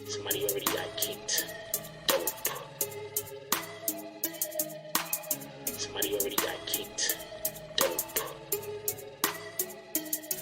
Somebody already got kicked. Dope. Somebody already got kicked. Dope.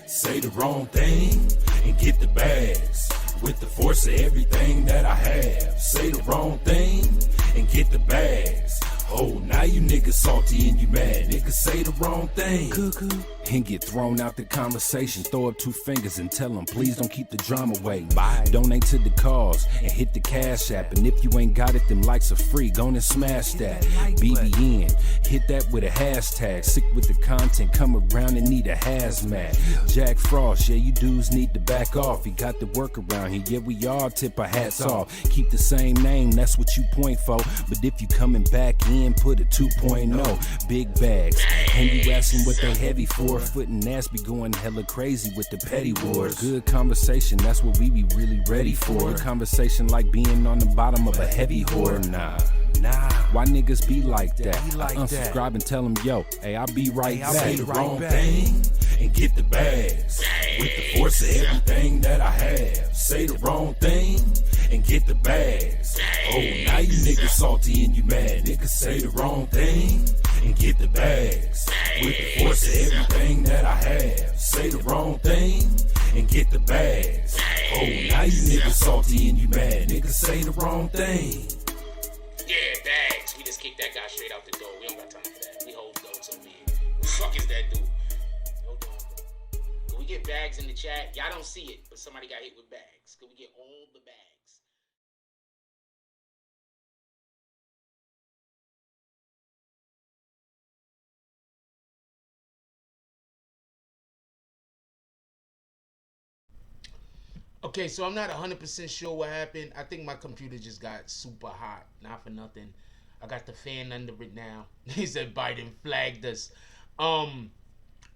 Say the wrong thing and get the bags. With the force of everything that I have. Say the wrong thing and get the bags. Oh, now you niggas salty and you mad. Niggas say the wrong thing. Cuckoo. And get thrown out the conversation. Throw up two fingers and tell them, please don't keep the drama away. Bye. Donate to the cause and hit the cash app. And if you ain't got it, them likes are free. Go and smash that. BBN. Hit that with a hashtag. Sick with the content. Come around and need a hazmat. Jack Frost. Yeah, you dudes need to back off. He got the work around here. Yeah, we all tip our hats off. Keep the same name. That's what you point for. But if you coming back in, put a 2.0. Big bags. And you asking what they heavy for. Foot and ass be going hella crazy with the petty wars. Good conversation, that's what we be really ready for. A conversation like being on the bottom of a heavy whore. Nah. Why niggas be like that? I unsubscribe and tell them, yo, hey, I'll be right back. Say the wrong thing and get the bags. With the force of everything that I have. Say the wrong thing and get the bags. Oh, now you niggas salty and you mad. Niggas say the wrong thing and get the bags. With the force of everything that I have. Say the wrong thing and get the bags. Oh, now you niggas salty and you mad. Niggas say the wrong thing. Yeah, bags. We just kicked that guy straight out the door. We don't got time for that. We hold those over here. Who the fuck is that dude? Hold on, bro. Can we get bags in the chat? Y'all don't see it, but somebody got hit with bags. Can we get all the bags? Okay, so I'm not 100% sure what happened. I think my computer just got super hot. Not for nothing. I got the fan under it now. He said Biden flagged us.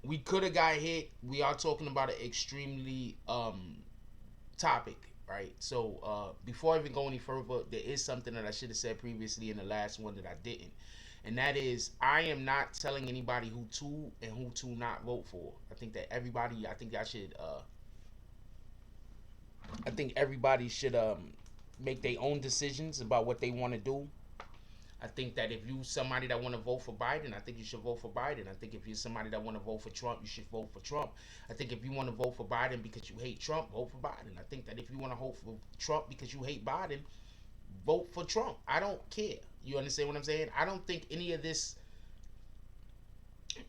We could have got hit. We are talking about an extremely topic, right? So before I even go any further, there is something that I should have said previously in the last one that I didn't. And that is, I am not telling anybody who to and who to not vote for. I think that everybody, I think everybody should make their own decisions about what they want to do. I think that if you somebody that want to vote for Biden, I think you should vote for Biden. I think if you're somebody that want to vote for Trump, you should vote for Trump. I think if you want to vote for Biden because you hate Trump, vote for Biden. I think that if you want to vote for Trump because you hate Biden, vote for Trump. I don't care. You understand what I'm saying? I don't think any of this.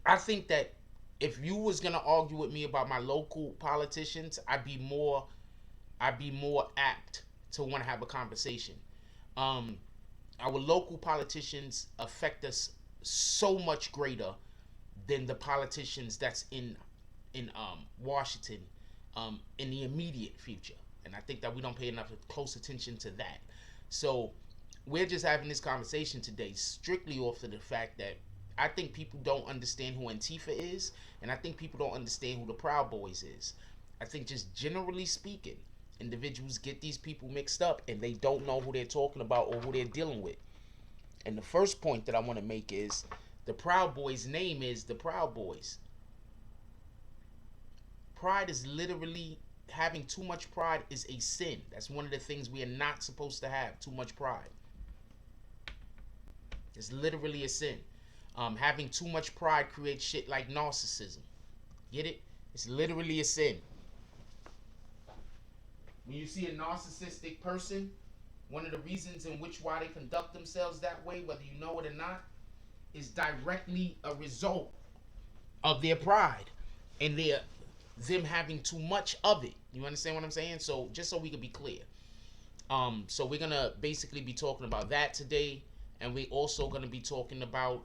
I think that if you was gonna argue with me about my local politicians, I'd be more apt to want to have a conversation. Our local politicians affect us so much greater than the politicians that's in Washington in the immediate future. And I think that we don't pay enough close attention to that. So we're just having this conversation today strictly off of the fact that I think people don't understand who Antifa is, and I think people don't understand who the Proud Boys is. I think just generally speaking, individuals get these people mixed up and they don't know who they're talking about or who they're dealing with. And the first point that I want to make is the Proud Boys' name is the Proud Boys. Pride is literally, having too much pride is a sin. That's one of the things we are not supposed to have, too much pride. It's literally a sin. Having too much pride creates shit like narcissism. Get it? It's literally a sin. When you see a narcissistic person, one of the reasons in which why they conduct themselves that way, whether you know it or not, is directly a result of their pride and them having too much of it. You understand what I'm saying? So just so we can be clear. So we're gonna basically be talking about that today, and we're also gonna be talking about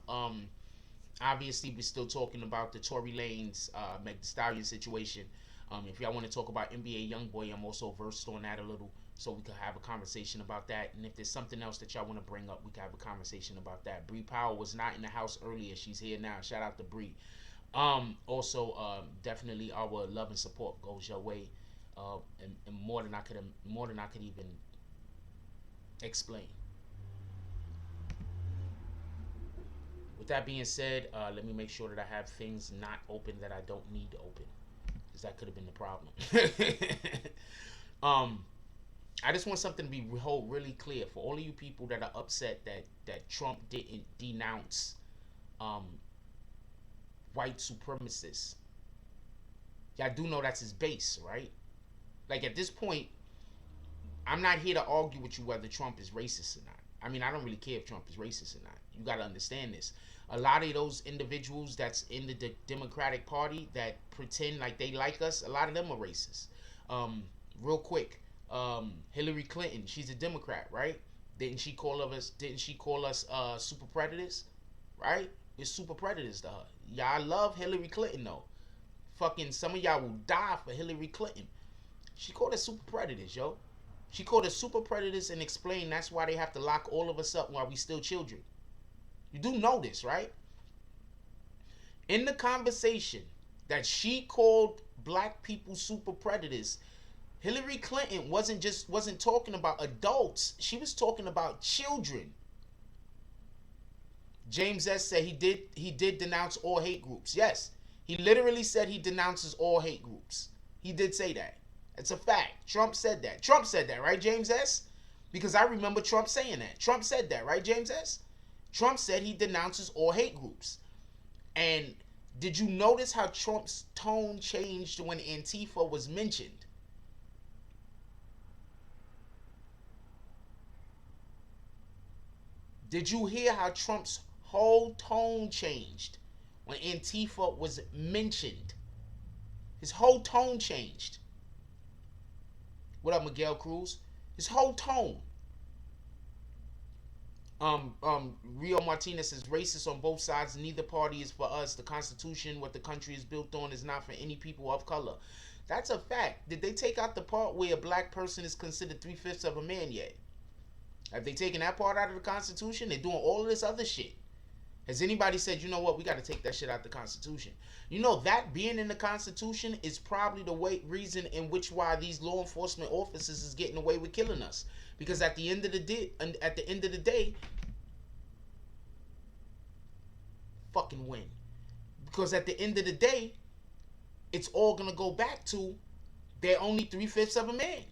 obviously we're still talking about the Tory Lanez Stallion situation. If y'all want to talk about NBA YoungBoy, I'm also versed on that a little, so we could have a conversation about that. And if there's something else that y'all want to bring up, we can have a conversation about that. Bree Powell was not in the house earlier; she's here now. Shout out to Bree. Also, definitely our love and support goes your way, and more than I could even explain. With that being said, let me make sure that I have things not open that I don't need to open, because that could have been the problem. I just want something to be really clear for all of you people that are upset that Trump didn't denounce um, white supremacists. Y'all do know that's his base, right? Like at this point, I'm not here to argue with you whether Trump is racist or not. I mean, I don't really care if Trump is racist or not. You got to understand this. A lot of those individuals that's in the Democratic Party that pretend like they like us, a lot of them are racist. Real quick, Hillary Clinton, she's a Democrat, right? Didn't she call us super predators? Right? It's super predators to her. Y'all love Hillary Clinton though. Fucking some of y'all will die for Hillary Clinton. She called us super predators, yo. She called us super predators and explained that's why they have to lock all of us up while we still children. You do know this, right? In the conversation that she called black people super predators, Hillary Clinton wasn't talking about adults. She was talking about children. James S. said he did denounce all hate groups. Yes, he literally said he denounces all hate groups. He did say that. It's a fact. Trump said that. Trump said that, right, James S? Because I remember Trump saying that. Trump said that, right, James S? Trump said he denounces all hate groups. And did you notice how Trump's tone changed when Antifa was mentioned? Did you hear how Trump's whole tone changed when Antifa was mentioned? His whole tone changed. What up, Miguel Cruz? His whole tone. Rio Martinez says racist on both sides. Neither party is for us. The Constitution, what the country is built on, is not for any people of color. That's a fact. Did they take out the part where a black person is considered 3/5 of a man yet? Have they taken that part out of the Constitution? They're doing all of this other shit. Has anybody said, you know what, we got to take that shit out of the Constitution? You know, that being in the Constitution is probably the reason in which why these law enforcement officers is getting away with killing us. Because at the end of the day, fucking win. Because at the end of the day, it's all gonna go back to they're only 3/5 of a man.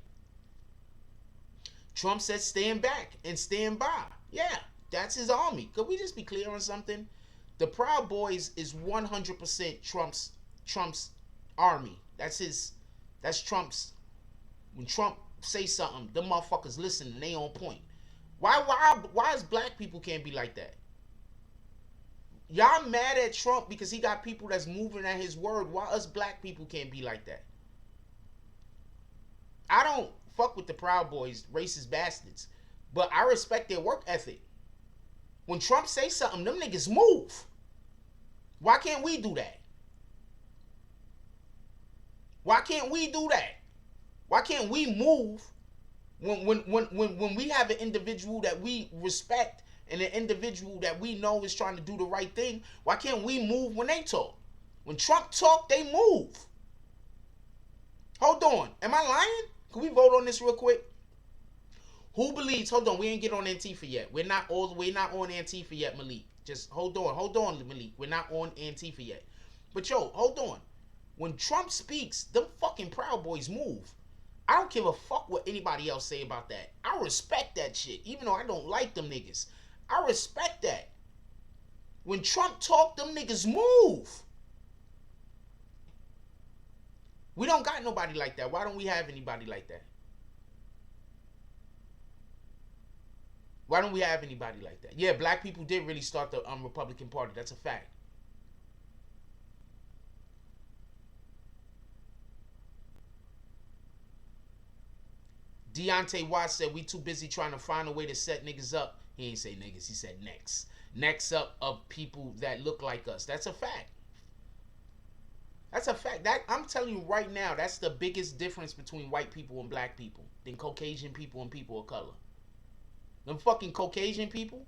Trump said stand back and stand by. Yeah, that's his army. Could we just be clear on something? The Proud Boys is 100% Trump's army. That's Trump's. When Trump say something, the motherfuckers listen and they on point. Why is black people can't be like that? Y'all mad at Trump because he got people that's moving at his word. Why us black people can't be like that? I don't fuck with the Proud Boys, racist bastards, but I respect their work ethic. When Trump say something, them niggas move. Why can't we do that? Why can't we do that? Why can't we move when we have an individual that we respect and an individual that we know is trying to do the right thing? Why can't we move when they talk? When Trump talk, they move. Hold on. Am I lying? Can we vote on this real quick? Who believes? Hold on. We ain't get on Antifa yet. We're not on Antifa yet, Malik. Just hold on, Malik. We're not on Antifa yet. But yo, hold on. When Trump speaks, them fucking Proud Boys move. I don't give a fuck what anybody else say about that. I respect that shit, even though I don't like them niggas. I respect that. When Trump talk, them niggas move. We don't got nobody like that. Why don't we have anybody like that? Why don't we have anybody like that? Yeah, black people did really start the Republican Party. That's a fact. Deontay Watts said we too busy trying to find a way to set niggas up. He ain't say niggas. He said necks. Necks up of people that look like us. That's a fact. That's a fact. That I'm telling you right now, that's the biggest difference between white people and black people than Caucasian people and people of color. Them fucking Caucasian people,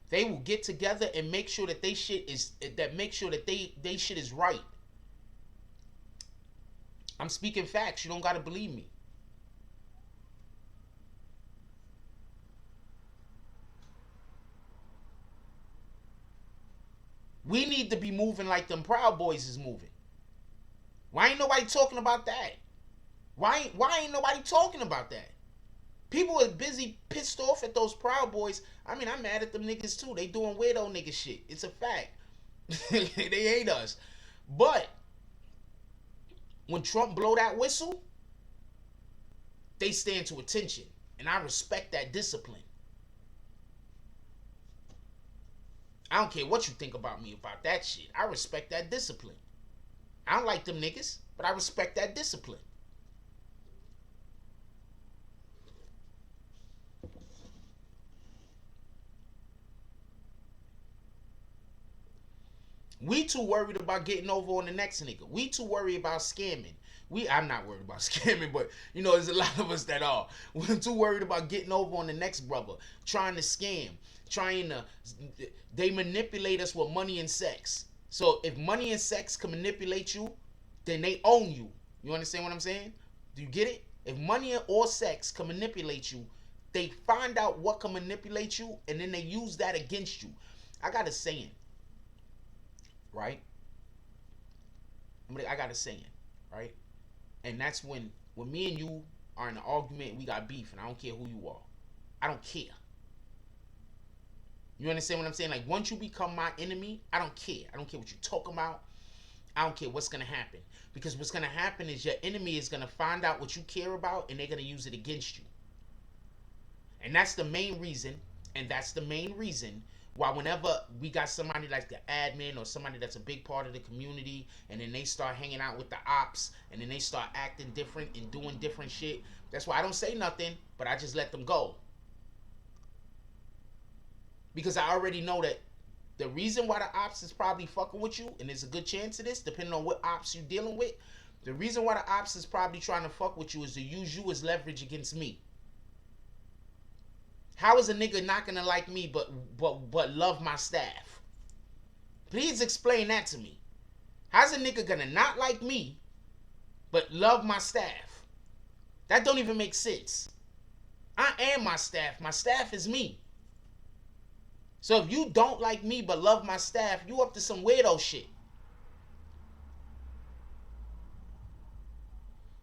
they will get together and make sure that they shit is right. I'm speaking facts. You don't gotta believe me. We need to be moving like them Proud Boys is moving. Why ain't nobody talking about that? Why ain't nobody talking about that? People are busy pissed off at those Proud Boys. I mean, I'm mad at them niggas too. They doing weirdo nigga shit. It's a fact. They hate us. But when Trump blow that whistle, they stand to attention. And I respect that discipline. I don't care what you think about me about that shit. I respect that discipline. I don't like them niggas, but I respect that discipline. We too worried about getting over on the next nigga. We too worried about scamming. I'm not worried about scamming, but you know, there's a lot of us that are. We're too worried about getting over on the next brother, trying to scam, they manipulate us with money and sex. So if money and sex can manipulate you, then they own you. You understand what I'm saying? Do you get it? If money or sex can manipulate you, they find out what can manipulate you, and then they use that against you. I got a saying, right? I got a saying, right? And that's when me and you are in an argument, we got beef, and I don't care who you are. I don't care. You understand what I'm saying? Like, once you become my enemy, I don't care. I don't care what you're talking about. I don't care what's going to happen. Because what's going to happen is your enemy is going to find out what you care about, and they're going to use it against you. And that's the main reason, why whenever we got somebody like the admin or somebody that's a big part of the community, and then they start hanging out with the ops, and then they start acting different and doing different shit, that's why I don't say nothing, but I just let them go. Because I already know that the reason why the ops is probably fucking with you, and there's a good chance of this, depending on what ops you dealing with, the reason why the ops is probably trying to fuck with you is to use you as leverage against me. How is a nigga not gonna like me but love my staff? Please explain that to me. How's a nigga gonna not like me but love my staff? That don't even make sense. I am my staff. My staff is me. So if you don't like me but love my staff, you up to some weirdo shit.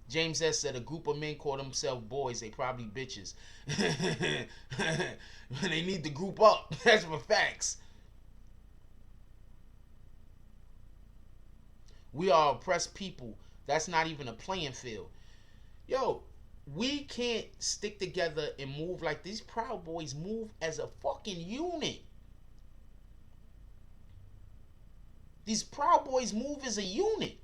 James S. said a group of men call themselves boys. They probably bitches. They need to group up. That's for facts. We are oppressed people. That's not even a playing field. Yo, we can't stick together and move like these Proud Boys move as a fucking unit. These Proud Boys move as a unit.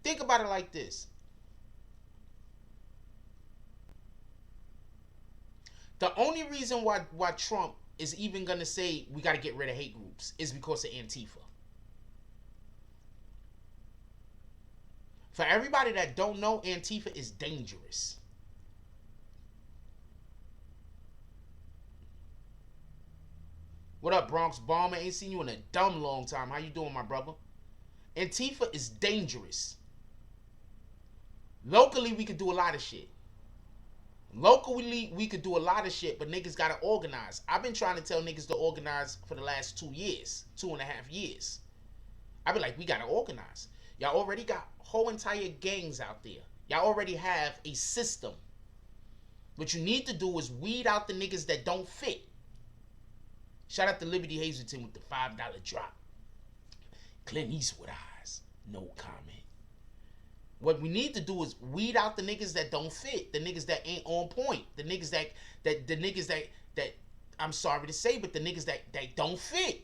Think about it like this. The only reason why Trump is even going to say we got to get rid of hate groups is because of Antifa. For everybody that don't know, Antifa is dangerous. What up, Bronx Bomber? Ain't seen you in a dumb long time. How you doing, my brother? Antifa is dangerous. Locally, we could do a lot of shit. Locally, we could do a lot of shit, but niggas gotta organize. I've been trying to tell niggas to organize for the last 2 years, 2.5 years. I be like, we gotta organize. Y'all already got whole entire gangs out there. Y'all already have a system. What you need to do is weed out the niggas that don't fit. Shout out to Liberty Hazleton with the $5 drop. Clint Eastwood eyes, no comment. What we need to do is weed out the niggas that don't fit, the niggas that ain't on point, the niggas that I'm sorry to say, but the niggas that don't fit.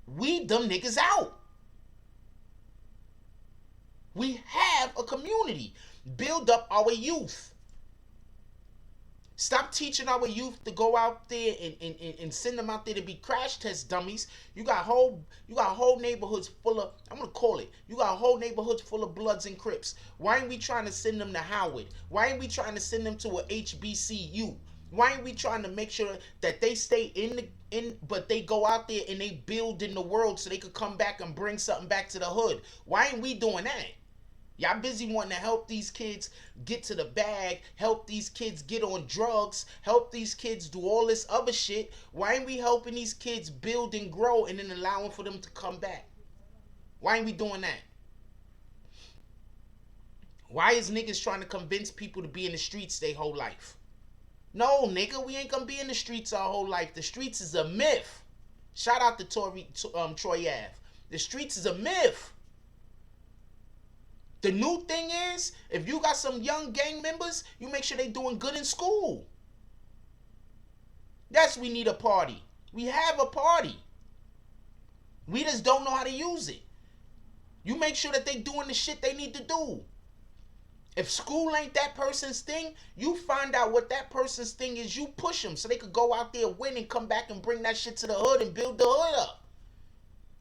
Weed them niggas out. We have a community. Build up our youth. Stop teaching our youth to go out there and send them out there to be crash test dummies. You got whole neighborhoods full of, I'm gonna call it, you got whole neighborhoods full of Bloods and Crips. Why ain't we trying to send them to Howard? Why ain't we trying to send them to a HBCU? Why ain't we trying to make sure that they stay but they go out there and they build in the world so they could come back and bring something back to the hood? Why ain't we doing that? Y'all busy wanting to help these kids get to the bag, help these kids get on drugs, help these kids do all this other shit. Why ain't we helping these kids build and grow and then allowing for them to come back? Why ain't we doing that? Why is niggas trying to convince people to be in the streets their whole life? No, nigga, we ain't gonna be in the streets our whole life. The streets is a myth. Shout out to Tory, Troy Ave. The streets is a myth. The new thing is, if you got some young gang members, you make sure they doing good in school. Yes, we need a party. We have a party. We just don't know how to use it. You make sure that they doing the shit they need to do. If school ain't that person's thing, you find out what that person's thing is, you push them so they could go out there, win, and come back and bring that shit to the hood and build the hood up.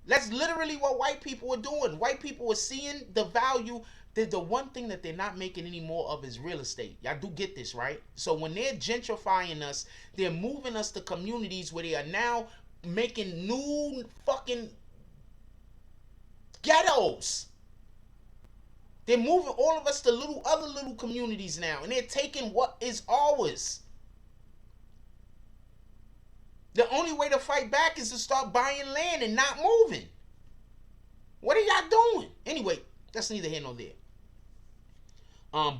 That's literally what white people are doing. White people are seeing the value. The one thing that they're not making any more of is real estate. Y'all do get this, right? So when they're gentrifying us, they're moving us to communities where they are now making new fucking ghettos. They're moving all of us to other little communities now, and they're taking what is ours. The only way to fight back is to start buying land and not moving. What are y'all doing? Anyway, that's neither here nor there.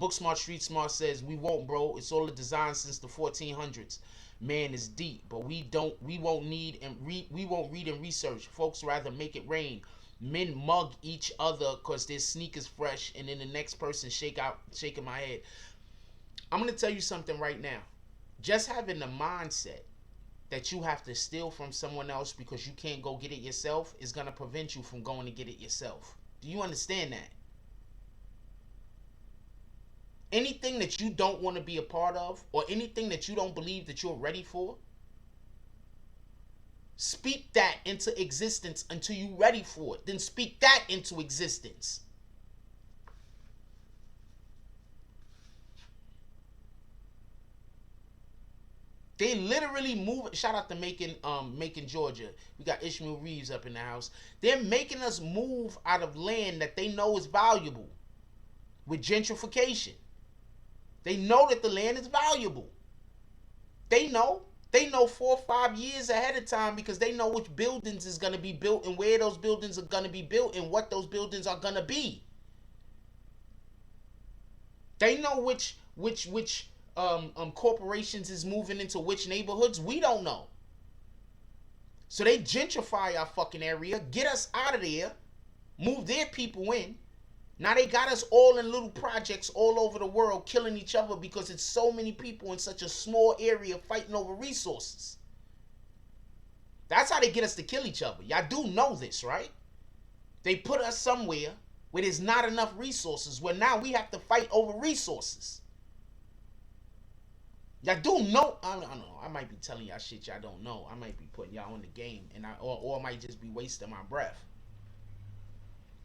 Book Smart Street Smart says, we won't, bro. It's all a design since the 1400s. Man, it's deep, but we won't read and research. Folks rather make it rain. Men mug each other because their sneakers fresh, and then the next person shaking my head. I'm gonna tell you something right now. Just having the mindset that you have to steal from someone else because you can't go get it yourself is gonna prevent you from going to get it yourself. Do you understand that? Anything that you don't want to be a part of, or anything that you don't believe that you're ready for, speak that into existence until you're ready for it. Then speak that into existence. They literally move. Shout out to Macon, Georgia. We got Ishmael Reeves up in the house. They're making us move out of land that they know is valuable with gentrification. They know that the land is valuable. They know 4 or 5 years ahead of time because they know which buildings is going to be built and where those buildings are going to be built and what those buildings are going to be. They know which corporations is moving into which neighborhoods. We don't know. So they gentrify our fucking area, get us out of there, move their people in. Now they got us all in little projects all over the world killing each other because it's so many people in such a small area fighting over resources. That's how they get us to kill each other. Y'all do know this, right? They put us somewhere where there's not enough resources, where now we have to fight over resources. Y'all do know. I don't know. I might be telling y'all shit y'all don't know. I might be putting y'all on the game, and or I might just be wasting my breath.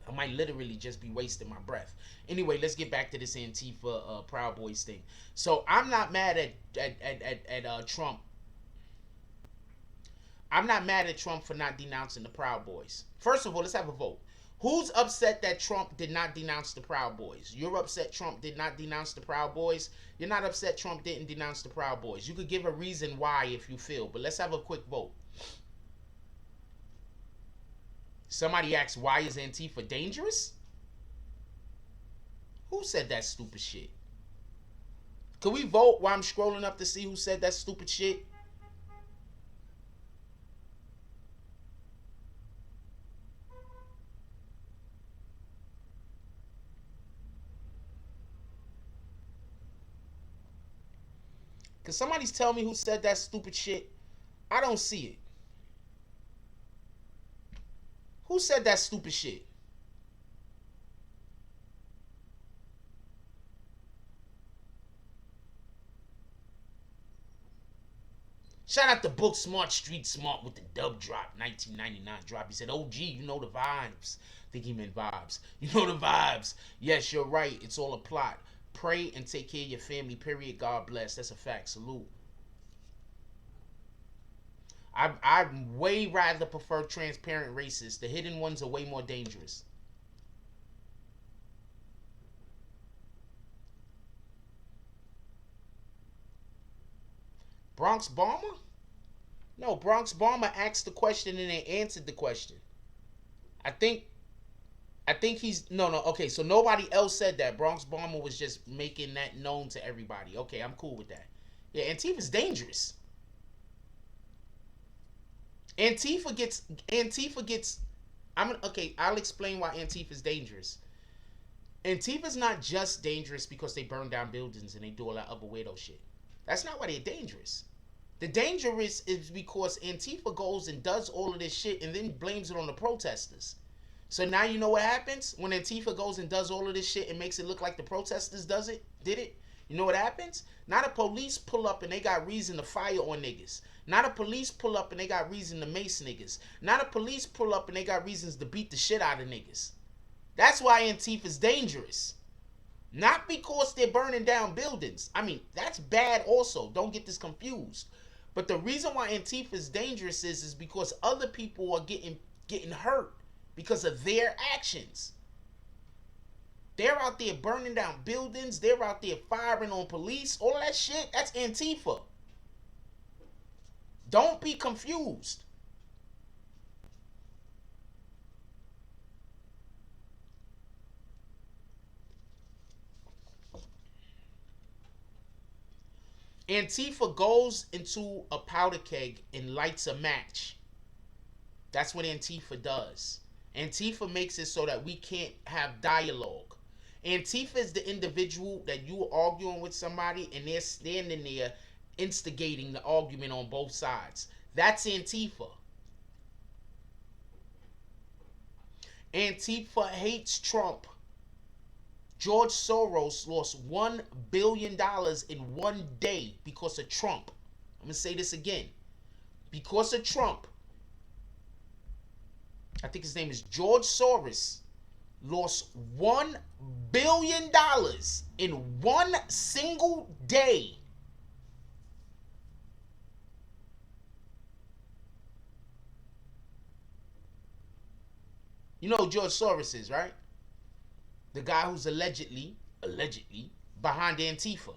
I might literally just be wasting my breath. Anyway, let's get back to this Antifa Proud Boys thing. So I'm not mad at Trump. I'm not mad at Trump for not denouncing the Proud Boys. First of all, let's have a vote. Who's upset that Trump did not denounce the Proud Boys? You're upset Trump did not denounce the Proud Boys. You're not upset Trump didn't denounce the Proud Boys. You could give a reason why if you feel, but let's have a quick vote. Somebody asked, why is Antifa dangerous? Who said that stupid shit? Can we vote while I'm scrolling up to see who said that stupid shit? Can somebody tell me who said that stupid shit? I don't see it. Who said that stupid shit? Shout out to Book Smart Street Smart with the dub drop, 1999 drop. He said, OG, you know the vibes. I think he meant vibes. You know the vibes. Yes, you're right. It's all a plot. Pray and take care of your family, period. God bless. That's a fact. Salute. I'd way rather prefer transparent racists. The hidden ones are way more dangerous. Bronx Bomber? No, Bronx Bomber asked the question and they answered the question. I think I think he's no. Okay, so nobody else said that. Bronx Bomber was just making that known to everybody. Okay, I'm cool with that. Yeah, Antifa's dangerous. Antifa gets. Okay. I'll explain why Antifa's dangerous. Antifa's not just dangerous because they burn down buildings and they do all that other weirdo shit. That's not why they're dangerous. The dangerous is because Antifa goes and does all of this shit and then blames it on the protesters. So now you know what happens when Antifa goes and does all of this shit and makes it look like the protesters did it. You know what happens? Now the police pull up and they got reason to fire on niggas. Now the police pull up and they got reason to mace niggas. Now the police pull up and they got reasons to beat the shit out of niggas. That's why Antifa's dangerous. Not because they're burning down buildings. I mean, that's bad also. Don't get this confused. But the reason why Antifa's dangerous is because other people are getting hurt because of their actions. They're out there burning down buildings. They're out there firing on police. All of that shit, that's Antifa. Don't be confused. Antifa goes into a powder keg and lights a match. That's what Antifa does. Antifa makes it so that we can't have dialogue. Antifa is the individual that you are arguing with somebody and they're standing there instigating the argument on both sides. That's Antifa. Antifa hates Trump. George Soros lost $1 billion in one day because of Trump. I'm going to say this again. Because of Trump. I think his name is George Soros. Lost $1 billion in one single day. You know who George Soros is, right? The guy who's allegedly behind Antifa.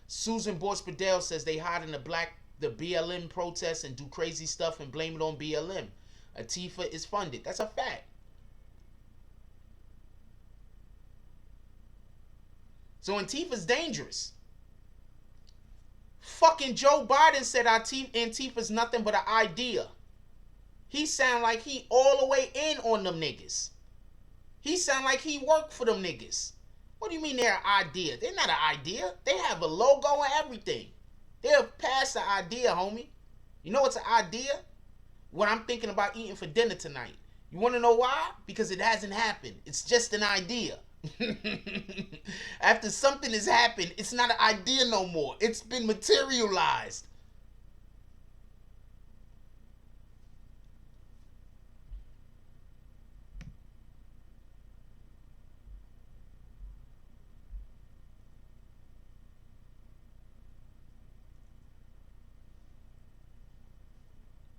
Susan Borspadell says they hide in the BLM protests and do crazy stuff and blame it on BLM. Antifa is funded. That's a fact. So Antifa's dangerous. Fucking Joe Biden said Antifa's nothing but an idea. He sound like he all the way in on them niggas. He sound like he worked for them niggas. What do you mean they're an idea? They're not an idea. They have a logo and everything. They're past the idea, homie. You know what's an idea? What I'm thinking about eating for dinner tonight. You want to know why? Because it hasn't happened. It's just an idea. After something has happened, it's not an idea no more. It's been materialized.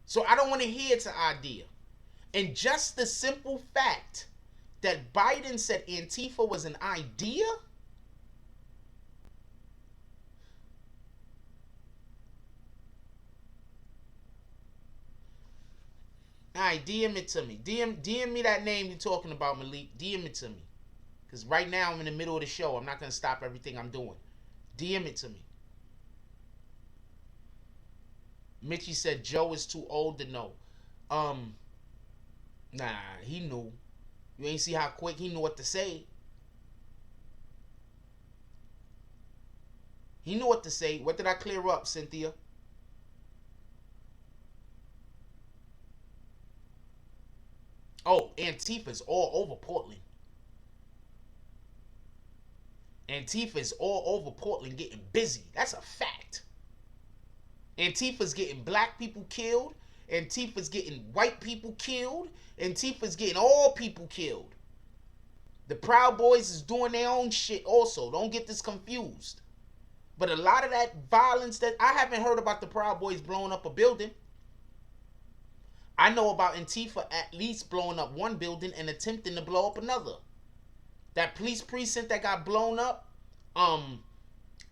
So I don't want to hear it's an idea. And just the simple fact that Biden said Antifa was an idea? Alright, DM it to me. DM me that name you're talking about, Malik. DM it to me. Because right now I'm in the middle of the show. I'm not going to stop everything I'm doing. DM it to me. Mitchie said Joe is too old to know. Nah, he knew. You ain't see how quick he knew what to say. He knew what to say. What did I clear up, Cynthia? Oh, Antifa's all over Portland. Antifa's all over Portland getting busy. That's a fact. Antifa's getting black people killed. Antifa's getting white people killed. Antifa's getting all people killed. The Proud Boys is doing their own shit also. Don't get this confused. But a lot of that violence that I haven't heard about the Proud Boys blowing up a building. I know about Antifa at least blowing up one building and attempting to blow up another. That police precinct that got blown up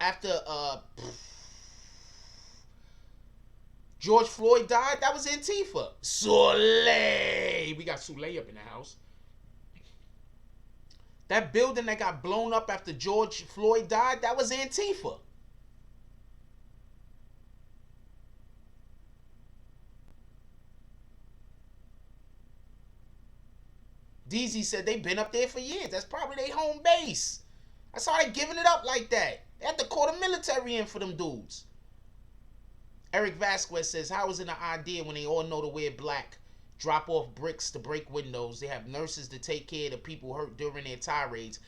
after George Floyd died, that was Antifa. Soleil. We got Soleil up in the house. That building that got blown up after George Floyd died, that was Antifa. DZ said they've been up there for years. That's probably their home base. That's how they giving it up like that. They had to call the military in for them dudes. Eric Vasquez says, how is it an idea when they all know to wear black, drop off bricks to break windows? They have nurses to take care of the people hurt during their tirades.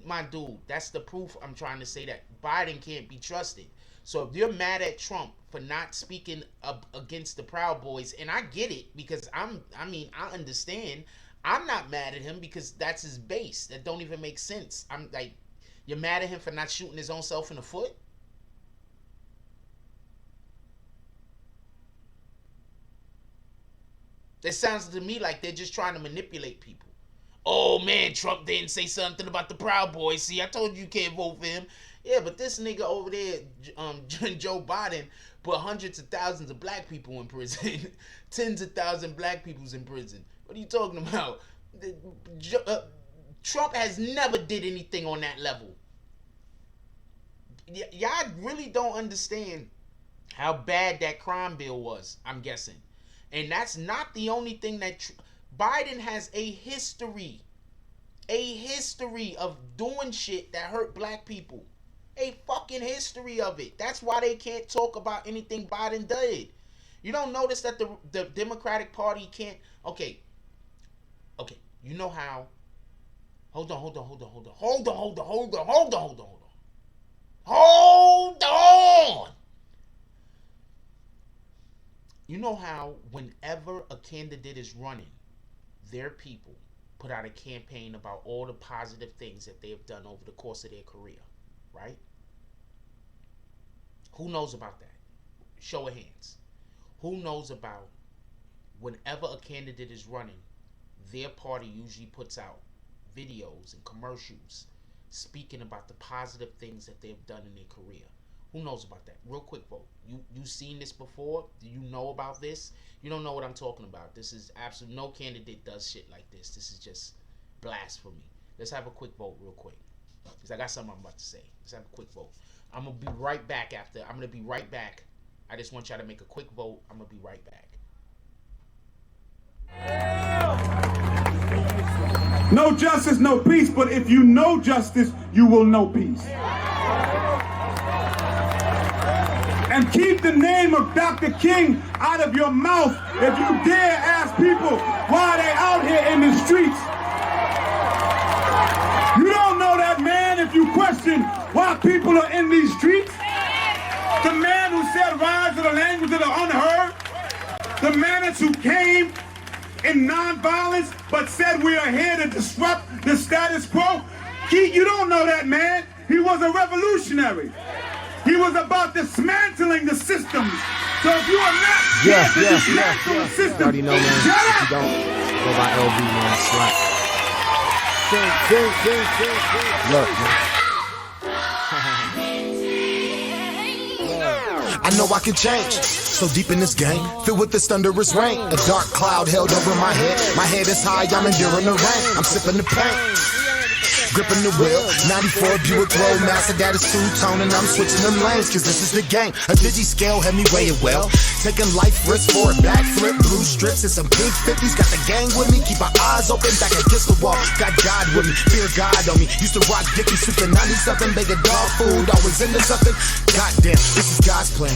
My dude, that's the proof I'm trying to say that Biden can't be trusted. So if you're mad at Trump for not speaking up against the Proud Boys, and I get it because I understand. I'm not mad at him because that's his base. That don't even make sense. I'm like, you're mad at him for not shooting his own self in the foot? That sounds to me like they're just trying to manipulate people. Oh man, Trump didn't say something about the Proud Boys. See, I told you can't vote for him. Yeah, but this nigga over there, Joe Biden, put hundreds of thousands of black people in prison. Tens of thousands of black people's in prison. What are you talking about? Trump has never did anything on that level. Y'all really don't understand how bad that crime bill was, I'm guessing. And that's not the only thing that Biden has a history of doing shit that hurt black people. A fucking history of it. That's why they can't talk about anything Biden did. You don't notice that the Democratic Party can't. Okay. You know how? Hold on. You know how whenever a candidate is running, their people put out a campaign about all the positive things that they have done over the course of their career, right? Who knows about that? Show of hands. Who knows about whenever a candidate is running, their party usually puts out videos and commercials speaking about the positive things that they've done in their career? Who knows about that? Real quick vote. You seen this before? Do you know about this? You don't know what I'm talking about. This is absolute. No candidate does shit like this. This is just blasphemy. Let's have a quick vote real quick, because I got something I'm about to say. Let's have a quick vote. I'm going to be right back after. I'm going to be right back. I just want y'all to make a quick vote. I'm going to be right back. No justice, no peace, but if you know justice, you will know peace. And keep the name of Dr. King out of your mouth if you dare ask people why they out here in the streets. You don't know that man if you question why people are in these streets. The man who said rise to the language of the unheard. The man who came in nonviolence but said we are here to disrupt the status quo. You don't know that man. He was a revolutionary. He was about dismantling the systems. So if you are not here to dismantle the system, already know, man. Shut up. If you don't go by LB, man, slap. Look, man. I know I can change. So deep in this game, filled with this thunderous rain. A dark cloud held over my head. My head is high, I'm enduring the rain. I'm sipping the pain. Gripping the wheel, 94 Buick Roadmaster, that is two-tone, and I'm switching them lanes, cause this is the game. A digi-scale had me weighing well, taking life risks for a backflip, blue strips and some pink 50s, got the gang with me, keep my eyes open, back against the wall, got God with me, fear God on me, used to rock Dickies, super 90-something, bake a dog food, always into something, goddamn, this is God's plan.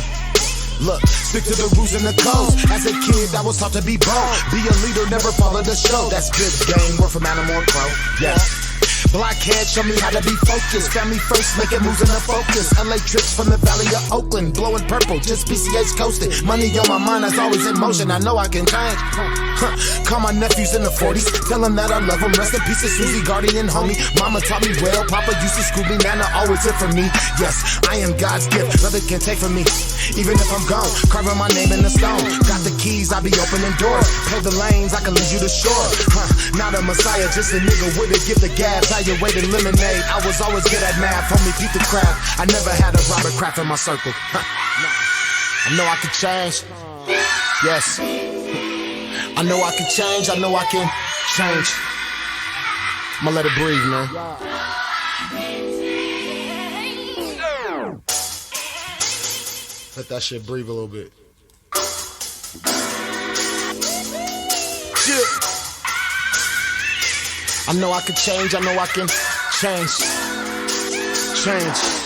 Look, stick to the rules and the codes. As a kid, I was taught to be bold. Be a leader, never follow the show. That's good game, we're from Animal Pro. Yes. Blockhead, show me how to be focused. Family first, making moves in the focus. LA trips from the valley of Oakland, blowing purple, just PCH coasted. Money on my mind, that's always in motion. I know I can change. Call my nephews in the 40s, tell them that I love them. Rest in peace to Susie, guardian homie. Mama taught me well, Papa used to school me. Nana always it for me. Yes, I am God's gift, nothing can take from me. Even if I'm gone, carving my name in the stone. Got the keys, I be opening doors. Pave the lanes, I can lead you to shore. Not a messiah, just a nigga with a gift of gas. Your weight in lemonade. I was always good at math, homie, beat the craft. I never had a Robert Kraft in my circle. I know I could change. Yes. I know I can change, I know I can change. I'ma let it breathe, man. Let that shit breathe a little bit. Yeah. I know I can change, I know I can change. Change.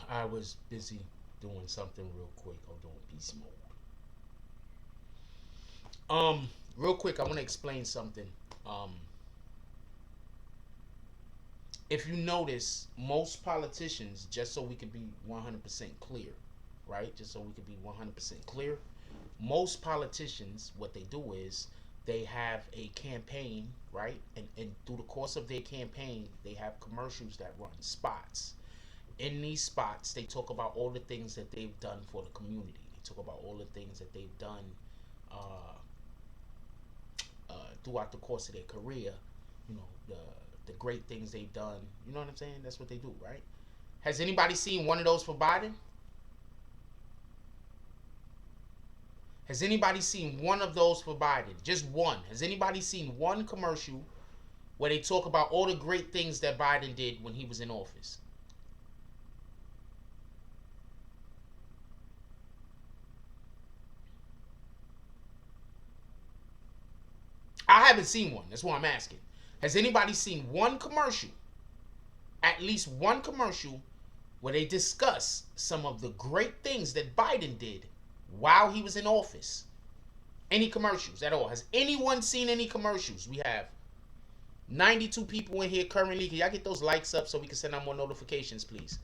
I was busy doing something real quick. Hold on, beast mode. Real quick, I want to explain something. If you notice, most politicians, just so we can be 100% clear, right? Just so we can be 100% clear, most politicians, what they do is they have a campaign, right? And through the course of their campaign, they have commercials that run, spots. In these spots, they talk about all the things that they've done for the community. They talk about all the things that they've done throughout the course of their career. You know, the great things they've done. You know what I'm saying? That's what they do, right? Has anybody seen one of those for Biden? Has anybody seen one of those for Biden? Just one. Has anybody seen one commercial where they talk about all the great things that Biden did when he was in office? I haven't seen one. That's why I'm asking. Has anybody seen one commercial, at least one commercial, where they discuss some of the great things that Biden did while he was in office? Any commercials at all? Has anyone seen any commercials? We have 92 people in here currently. Can y'all get those likes up so we can send out more notifications, please?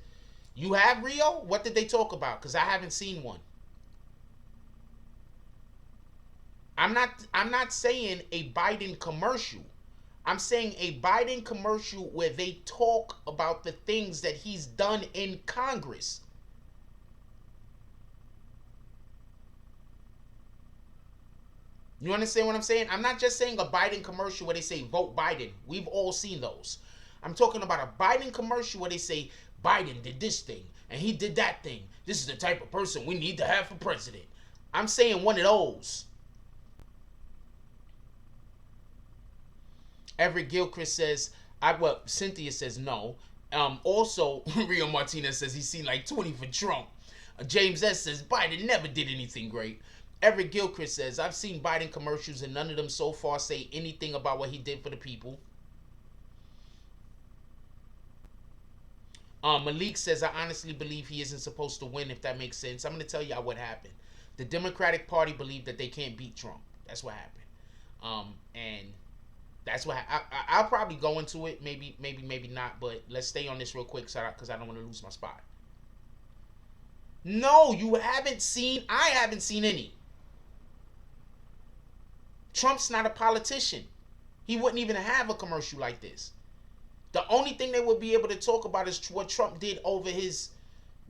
You have, Rio? What did they talk about? Because I haven't seen one. I'm not saying a Biden commercial. I'm saying a Biden commercial where they talk about the things that he's done in Congress. You understand what I'm saying? I'm not just saying a Biden commercial where they say vote Biden. We've all seen those. I'm talking about a Biden commercial where they say Biden did this thing and he did that thing. This is the type of person we need to have for president. I'm saying one of those. Everett Gilchrist says, Cynthia says no. Also, Rio Martinez says he's seen like 20 for Trump. James S says Biden never did anything great. Everett Gilchrist says, I've seen Biden commercials and none of them so far say anything about what he did for the people. Malik says, I honestly believe he isn't supposed to win, if that makes sense. I'm going to tell y'all what happened. The Democratic Party believed that they can't beat Trump. That's what happened. And that's why I'll probably go into it. Maybe not. But let's stay on this real quick because I don't want to lose my spot. No, you haven't seen. I haven't seen any. Trump's not a politician. He wouldn't even have a commercial like this. The only thing they would be able to talk about is what Trump did over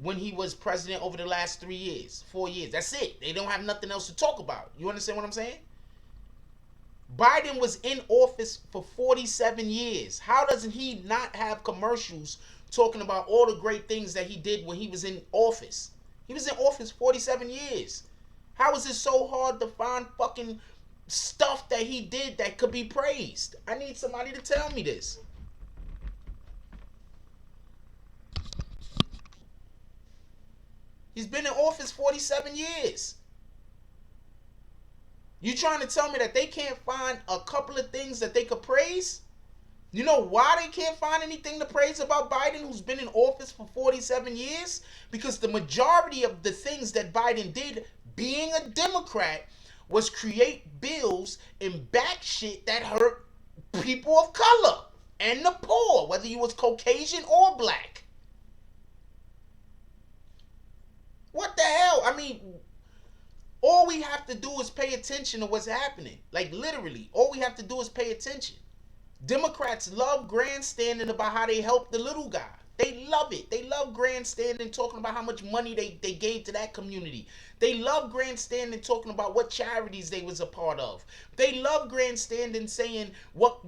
when he was president over the last 4 years. That's it. They don't have nothing else to talk about. You understand what I'm saying? Biden was in office for 47 years. How doesn't he not have commercials talking about all the great things that he did when he was in office? He was in office 47 years. How is it so hard to find fucking stuff that he did that could be praised? I need somebody to tell me this. He's been in office 47 years. You trying to tell me that they can't find a couple of things that they could praise? You know why they can't find anything to praise about Biden, who's been in office for 47 years? Because the majority of the things that Biden did, being a Democrat, was create bills and back shit that hurt people of color. and the poor, whether you was Caucasian or black. What the hell? I mean, all we have to do is pay attention to what's happening. Like, literally, all we have to do is pay attention. Democrats love grandstanding about how they helped the little guy. They love it. They love grandstanding, talking about how much money they gave to that community. They love grandstanding, talking about what charities they was a part of. They love grandstanding, saying what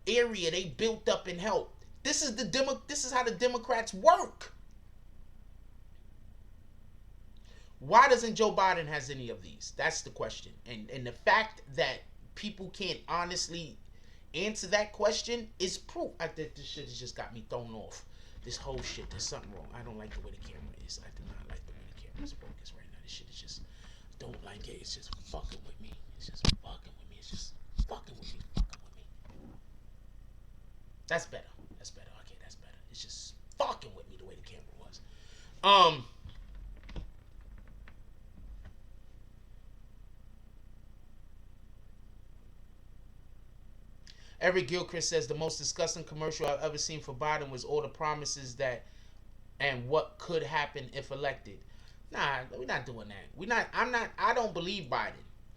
area they built up and helped. This is how the Democrats work. Why doesn't Joe Biden has any of these? That's the question. And the fact that people can't honestly answer that question is proof. I think this shit has just got me thrown off. This whole shit, there's something wrong. I don't like the way the camera is. I do not like the way the camera is focused right now. This shit is just, don't like it. It's just fucking with me. It's just fucking with me. It's just fucking with me. Fucking with me. That's better. That's better. Okay, that's better. It's just fucking with me the way the camera was. Eric Gilchrist says the most disgusting commercial I've ever seen for Biden was all the promises that and what could happen if elected. Nah, we're not doing that. I don't believe Biden.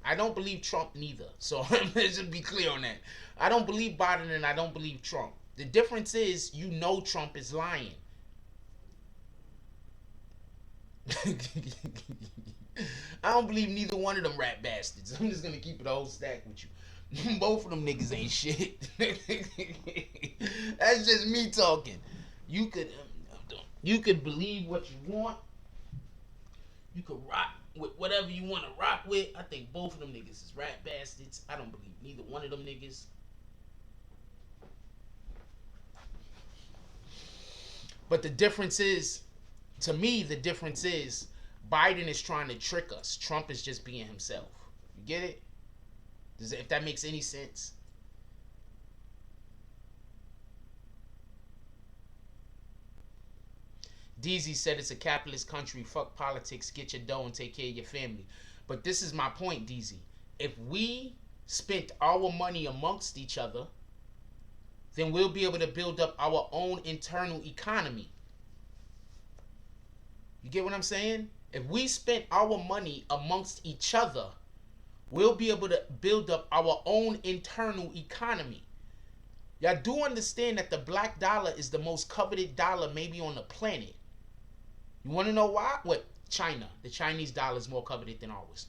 I don't believe Trump neither. So let's just be clear on that. I don't believe Biden and I don't believe Trump. The difference is, Trump is lying. I don't believe neither one of them rat bastards. I'm just going to keep it a whole stack with you. Both of them niggas ain't shit. That's just me talking. You could believe what you want. You could rock with whatever you want to rock with. I think both of them niggas is rat bastards. I don't believe neither one of them niggas. But the difference is, to me, the difference is Biden is trying to trick us. Trump is just being himself. You get it? If that makes any sense. DZ said it's a capitalist country. Fuck politics. Get your dough and take care of your family. But this is my point, DZ. If we spent our money amongst each other, then we'll be able to build up our own internal economy. You get what I'm saying? If we spent our money amongst each other, we'll be able to build up our own internal economy. Y'all do understand that the black dollar is the most coveted dollar maybe on the planet. You want to know why? What? China. The Chinese dollar is more coveted than ours.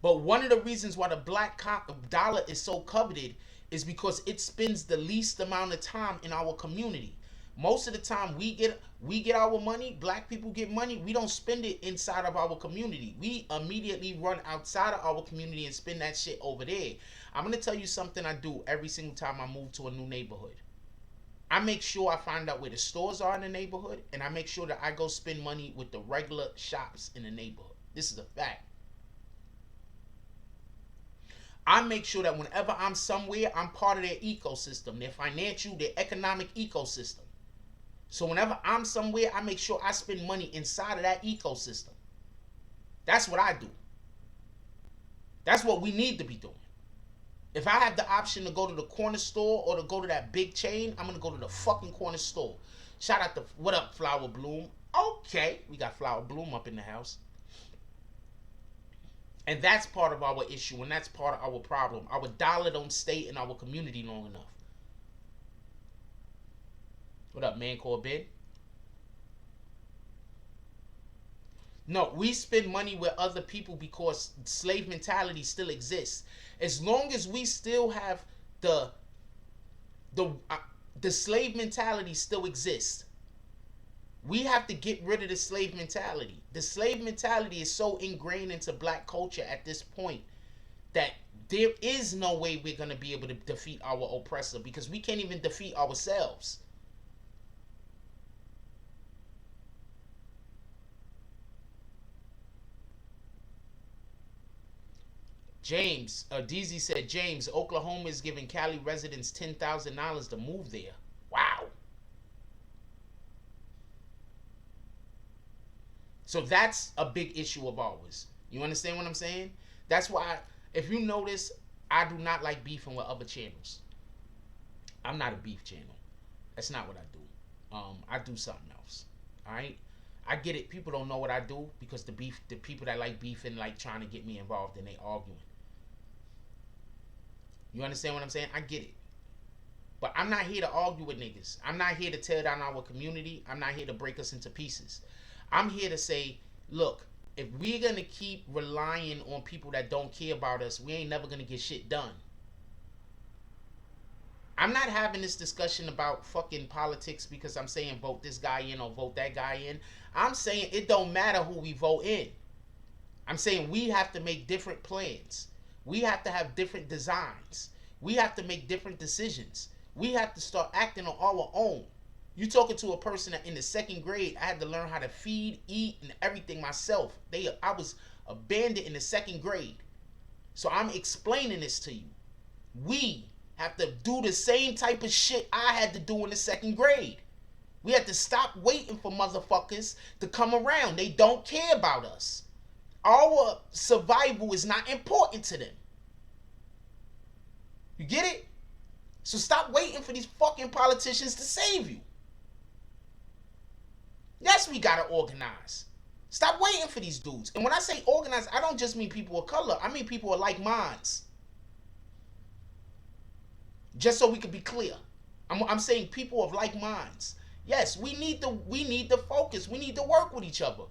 But one of the reasons why the black dollar is so coveted is because it spends the least amount of time in our community. Most of the time we get our money, black people get money, we don't spend it inside of our community. We immediately run outside of our community and spend that shit over there. I'm going to tell you something I do every single time I move to a new neighborhood. I make sure I find out where the stores are in the neighborhood, and I make sure that I go spend money with the regular shops in the neighborhood. This is a fact. I make sure that whenever I'm somewhere, I'm part of their ecosystem, their financial, their economic ecosystem. So whenever I'm somewhere, I make sure I spend money inside of that ecosystem. That's what I do. That's what we need to be doing. If I have the option to go to the corner store or to go to that big chain, I'm going to go to the fucking corner store. Shout out to, what up, Flower Bloom? Okay, we got Flower Bloom up in the house. And that's part of our issue, and that's part of our problem. Our dollar don't stay in our community long enough. What up, man called Ben? No, we spend money with other people because slave mentality still exists. As long as we still have the slave mentality still exists. We have to get rid of the slave mentality. The slave mentality is so ingrained into black culture at this point that there is no way we're going to be able to defeat our oppressor because we can't even defeat ourselves. James, DZ said, James, Oklahoma is giving Cali residents $10,000 to move there. Wow. So that's a big issue of ours. You understand what I'm saying? That's why, if you notice, I do not like beefing with other channels. I'm not a beef channel. That's not what I do. I do something else. All right. I get it. People don't know what I do because the people that like beefing like trying to get me involved and they arguing. You understand what I'm saying? I get it. But I'm not here to argue with niggas. I'm not here to tear down our community. I'm not here to break us into pieces. I'm here to say, look, if we're going to keep relying on people that don't care about us, we ain't never going to get shit done. I'm not having this discussion about fucking politics because I'm saying vote this guy in or vote that guy in. I'm saying it don't matter who we vote in. I'm saying we have to make different plans. We have to have different designs. We have to make different decisions. We have to start acting on our own. You talking to a person that in the 2nd grade, I had to learn how to feed, eat, and everything myself. I was abandoned in the 2nd grade. So I'm explaining this to you. We have to do the same type of shit I had to do in the 2nd grade. We have to stop waiting for motherfuckers to come around. They don't care about us. Our survival is not important to them. You get it? So stop waiting for these fucking politicians to save you. Yes, we gotta organize. Stop waiting for these dudes. And when I say organize, I don't just mean people of color. I mean people of like minds. Just so we can be clear. I'm saying people of like minds. Yes, we need to focus. We need to work with each other.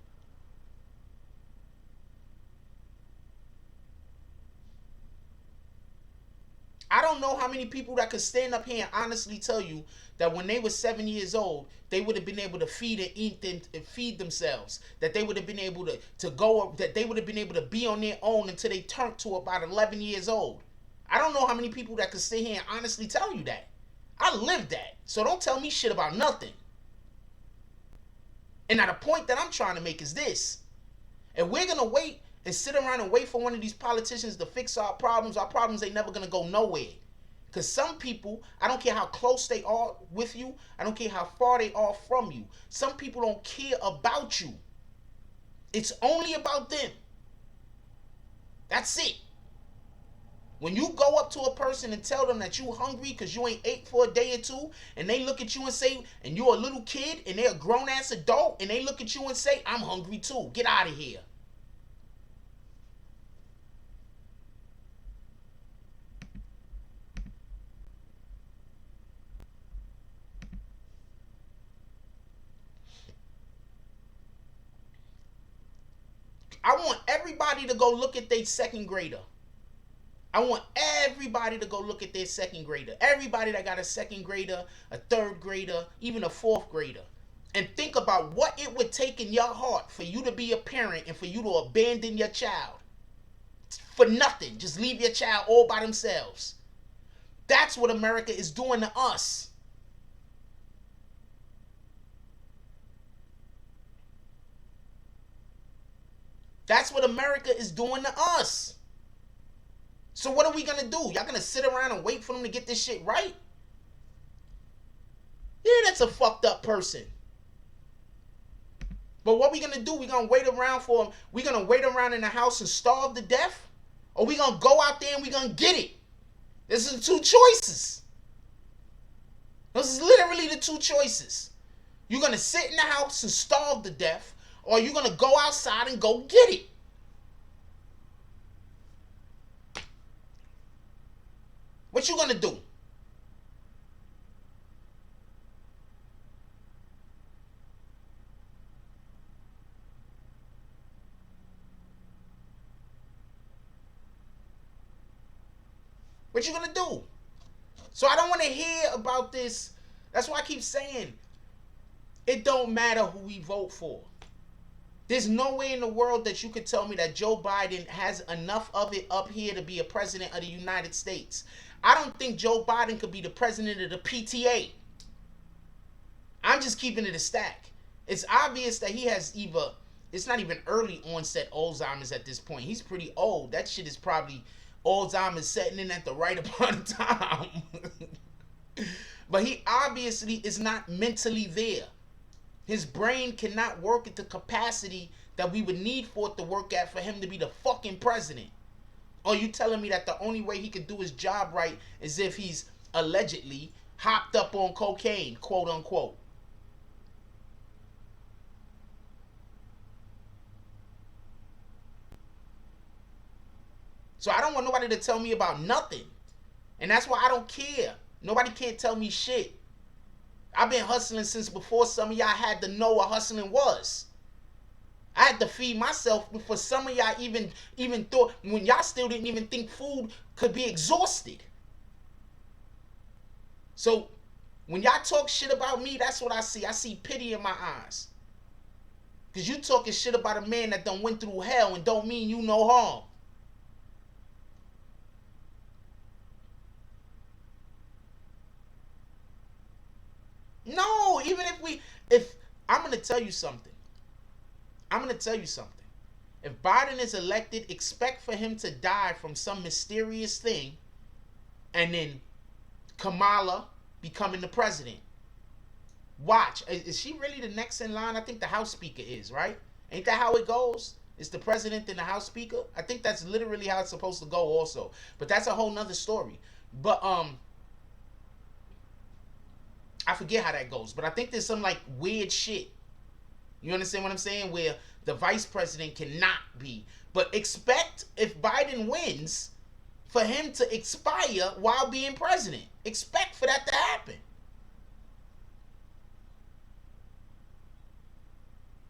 I don't know how many people that could stand up here and honestly tell you that when they were 7 years old, they would have been able to feed and eat them and feed themselves. That they would have been able to go up, that they would have been able to be on their own until they turned to about 11 years old. I don't know how many people that could sit here and honestly tell you that. I lived that. So don't tell me shit about nothing. And now the point that I'm trying to make is this. If we're going to wait and sit around and wait for one of these politicians to fix our problems ain't never going to go nowhere. Because some people, I don't care how close they are with you, I don't care how far they are from you, some people don't care about you. It's only about them. That's it. When you go up to a person and tell them that you hungry because you ain't ate for a day or two, and they look at you and say, and you're a little kid, and they're a grown-ass adult, and they look at you and say, I'm hungry too. Get out of here. I want everybody to go look at their 2nd grader. I want everybody to go look at their 2nd grader. Everybody that got a 2nd grader, a 3rd grader, even a 4th grader. And think about what it would take in your heart for you to be a parent and for you to abandon your child. For nothing. Just leave your child all by themselves. That's what America is doing to us. That's what America is doing to us. So what are we going to do? Y'all going to sit around and wait for them to get this shit right? Yeah, that's a fucked up person. But what we going to do? We going to wait around for them? We going to wait around in the house and starve to death? Or we going to go out there and we going to get it? This is the 2 choices. This is literally the 2 choices. You're going to sit in the house and starve to death, or you're going to go outside and go get it. What you going to do? What you going to do? So I don't want to hear about this. That's why I keep saying it don't matter who we vote for. There's no way in the world that you could tell me that Joe Biden has enough of it up here to be a president of the United States. I don't think Joe Biden could be the president of the PTA. I'm just keeping it a stack. It's obvious that he has either, it's not even early onset Alzheimer's at this point. He's pretty old. That shit is probably Alzheimer's setting in at the right upon time. But he obviously is not mentally there. His brain cannot work at the capacity that we would need for it to work at for him to be the fucking president. Or you telling me that the only way he could do his job right is if he's allegedly hopped up on cocaine, quote unquote. So I don't want nobody to tell me about nothing. And that's why I don't care. Nobody can't tell me shit. I've been hustling since before some of y'all had to know what hustling was. I had to feed myself before some of y'all even thought, when y'all still didn't even think food could be exhausted. So when y'all talk shit about me, that's what I see. I see pity in my eyes. Because you talking shit about a man that done went through hell and don't mean you no harm. No, even if I'm going to tell you something. If Biden is elected, expect for him to die from some mysterious thing and then Kamala becoming the president. Watch. Is she really the next in line? I think the House Speaker is, right? Ain't that how it goes? It's the president and the House Speaker? I think that's literally how it's supposed to go also. But that's a whole nother story. But, I forget how that goes, but I think there's some like weird shit. You understand what I'm saying? Where the vice president cannot be. But expect, if Biden wins, for him to expire while being president. Expect for that to happen.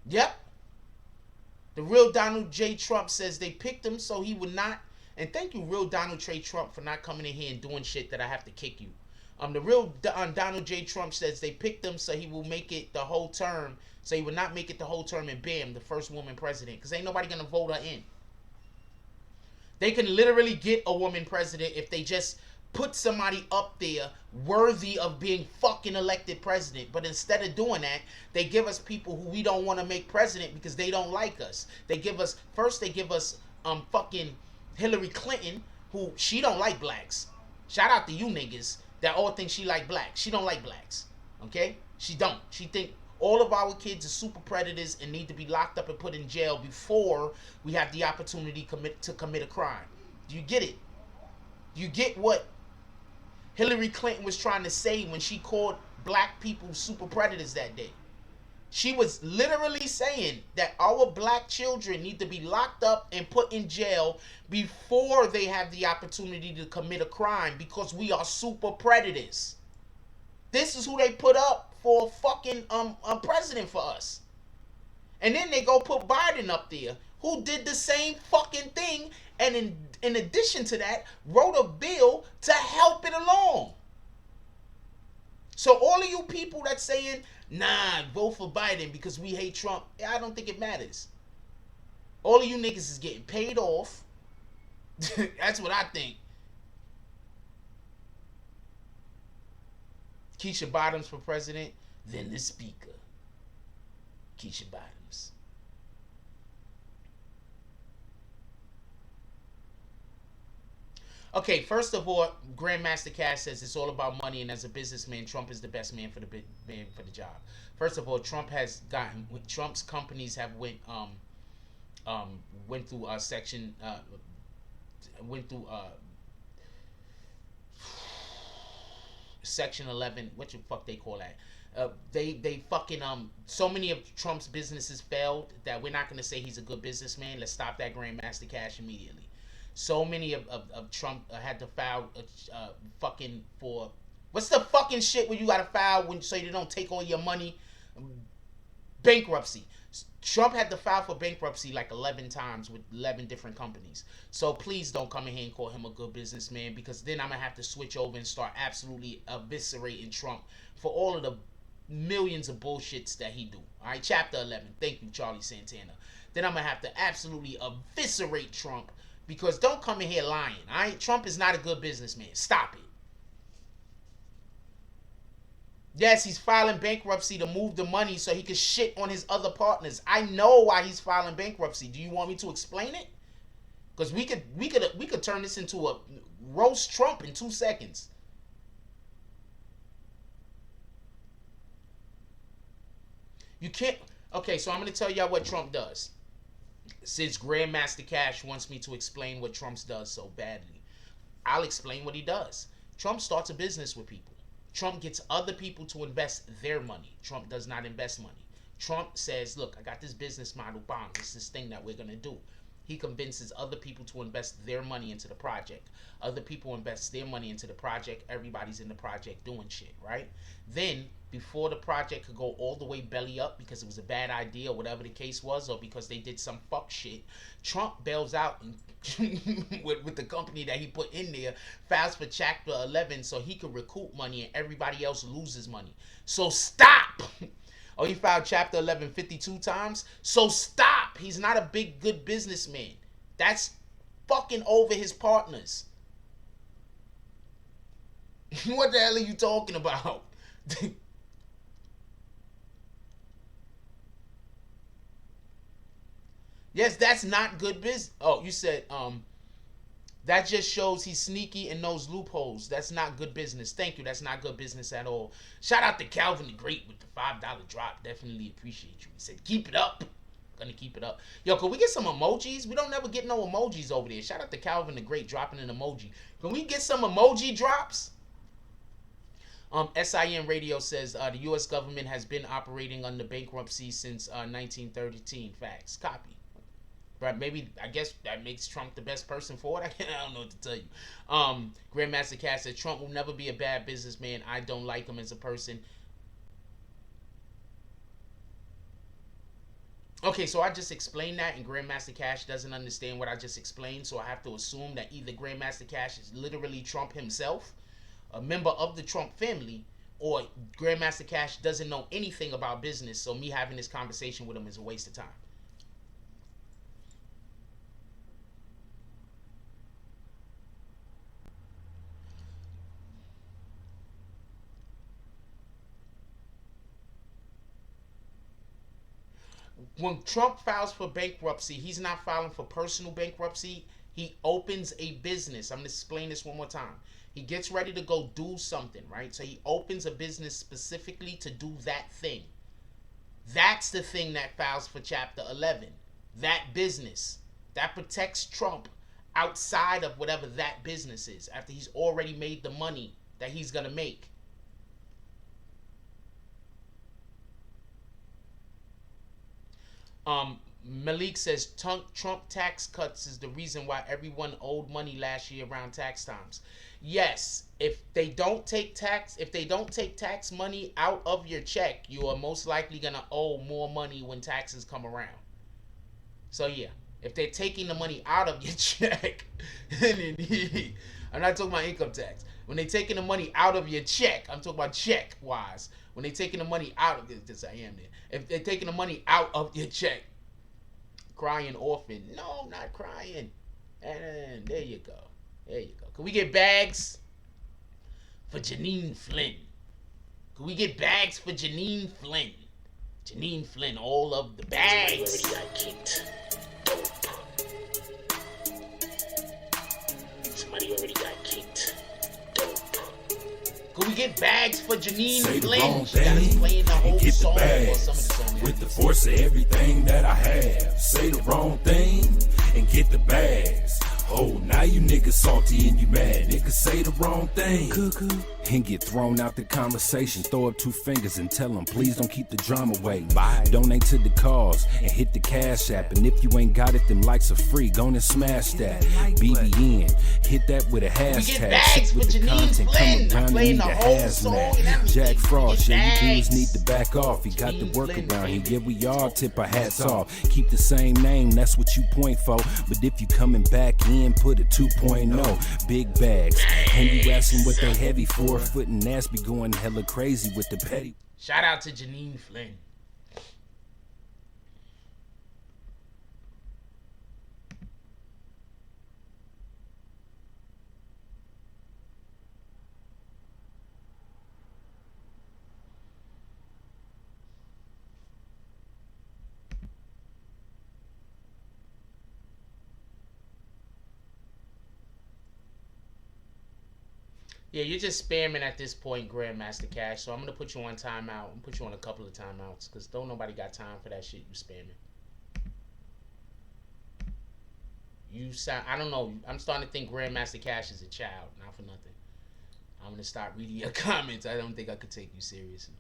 Yep. The real Donald J. Trump says they picked him so he would not. And thank you, real Donald J. Trump, for not coming in here and doing shit that I have to kick you. The real Donald J. Trump says they picked him so he will make it the whole term. So he would not make it the whole term and bam, the first woman president. Because ain't nobody going to vote her in. They can literally get a woman president if they just put somebody up there worthy of being fucking elected president. But instead of doing that, they give us people who we don't want to make president because they don't like us. They give us fucking Hillary Clinton, who she don't like blacks. Shout out to you niggas that all think she like blacks. She don't like blacks. Okay? She don't. She think all of our kids are super predators and need to be locked up and put in jail before we have the opportunity to commit a crime. Do you get it? You get what Hillary Clinton was trying to say when she called black people super predators that day? She was literally saying that our black children need to be locked up and put in jail before they have the opportunity to commit a crime because we are super predators. This is who they put up for fucking president for us. And then they go put Biden up there, who did the same fucking thing, and in addition to that, wrote a bill to help it along. So all of you people that's saying, nah, vote for Biden because we hate Trump, I don't think it matters. All of you niggas is getting paid off. That's what I think. Keisha Bottoms for president, then the speaker. Keisha Bottoms. Okay, first of all, Grandmaster Cash says it's all about money, and as a businessman, Trump is the best man for the job. First of all, Trump's companies have went through Section 11. What the fuck they call that? They fucking so many of Trump's businesses failed that we're not gonna say he's a good businessman. Let's stop that Grandmaster Cash immediately. So many of Trump had to file fucking for, what's the fucking shit where you gotta file so you don't take all your money? Bankruptcy. Trump had to file for bankruptcy like 11 times with 11 different companies. So please don't come in here and call him a good businessman, because then I'm gonna have to switch over and start absolutely eviscerating Trump for all of the millions of bullshits that he do. All right, chapter 11. Thank you, Charlie Santana. Then I'm gonna have to absolutely eviscerate Trump. Because don't come in here lying, all right? Trump is not a good businessman. Stop it. Yes, he's filing bankruptcy to move the money so he can shit on his other partners. I know why he's filing bankruptcy. Do you want me to explain it? Because we could turn this into a roast Trump in 2 seconds. You can't. Okay, so I'm going to tell y'all what Trump does. Since Grandmaster Cash wants me to explain what Trump does so badly, I'll explain what he does. Trump starts a business with people. Trump gets other people to invest their money. Trump does not invest money. Trump says, look, I got this business model, bang, it's this thing that we're going to do. He convinces other people to invest their money into the project. Other people invest their money into the project. Everybody's in the project doing shit, right? Then, before the project could go all the way belly up because it was a bad idea or whatever the case was, or because they did some fuck shit, Trump bails out and with the company that he put in there, files for Chapter 11 so he could recoup money and everybody else loses money. So stop! Oh, he filed Chapter 11 52 times? So stop! He's not a big, good businessman. That's fucking over his partners. What the hell are you talking about? Yes, that's not good business. Oh, you said, that just shows he's sneaky and knows loopholes. That's not good business. Thank you. That's not good business at all. Shout out to Calvin the Great with the $5 drop. Definitely appreciate you. He said, keep it up. Gonna keep it up. Yo, can we get some emojis? We don't never get no emojis over there. Shout out to Calvin the Great dropping an emoji. Can we get some emoji drops? SIM Radio says the U.S. government has been operating under bankruptcy since 1913. Facts. Copy. But maybe, I guess that makes Trump the best person for it. I don't know what to tell you. Grandmaster Cass said, Trump will never be a bad businessman. I don't like him as a person. Okay, so I just explained that, and Grandmaster Cash doesn't understand what I just explained, so I have to assume that either Grandmaster Cash is literally Trump himself, a member of the Trump family, or Grandmaster Cash doesn't know anything about business, so me having this conversation with him is a waste of time. When Trump files for bankruptcy, he's not filing for personal bankruptcy. He opens a business. I'm going to explain this one more time. He gets ready to go do something, right? So he opens a business specifically to do that thing. That's the thing that files for Chapter 11. That business. That protects Trump outside of whatever that business is, after he's already made the money that he's going to make. Malik says Trump tax cuts is the reason why everyone owed money last year around tax times. Yes, if they don't take tax money out of your check, you are most likely gonna owe more money when taxes come around. So yeah, if they're taking the money out of your check, I'm not talking about income tax. When they're taking the money out of your check, I'm talking about check wise. When they're taking the money out of this, I am there. If they're taking the money out of your check, crying orphan. No, I'm not crying. And there you go. There you go. Can we get bags for Janine Flynn? Can we get bags for Janine Flynn? Janine Flynn, all of the bags. Somebody already got kicked. Dope. Somebody already got kicked. Dope. Can we get bags for Janine Say the Flynn? wrong She got us thing playing the whole and get the song or bags some of the song. with the force of everything that I have. Say the wrong thing and get the bags. Oh, now you niggas salty and you mad. Niggas say the wrong thing cuckoo, and get thrown out the conversation. Throw up two fingers and tell them, please don't keep the drama waiting. Bye. Donate to the cause and hit the cash app. And if you ain't got it, them likes are free. Go and smash that. BBN, hit that with a hashtag. bags Shit with for the Janine content, Flynn. come I'm around and playing need the the whole song and hazmat. everything. Jack Frost, yeah, you dudes Bags. need to back off. He got the Janine work Flynn, around here. baby. Yeah, we all tip our hats off. Keep the same name, that's what you point for. But if you coming back in, put a 2.0. Big bags. And you asking what they heavy for? Foot and ass be going hella crazy with the petty. Shout out to Janine Flynn. Yeah, you're just spamming at this point, Grandmaster Cash. So I'm gonna put you on timeout. I'm gonna put you on a couple of timeouts because don't nobody got time for that shit you spamming. You sound, I don't know. I'm starting to think Grandmaster Cash is a child, not for nothing. I'm gonna start reading your comments. I don't think I could take you seriously.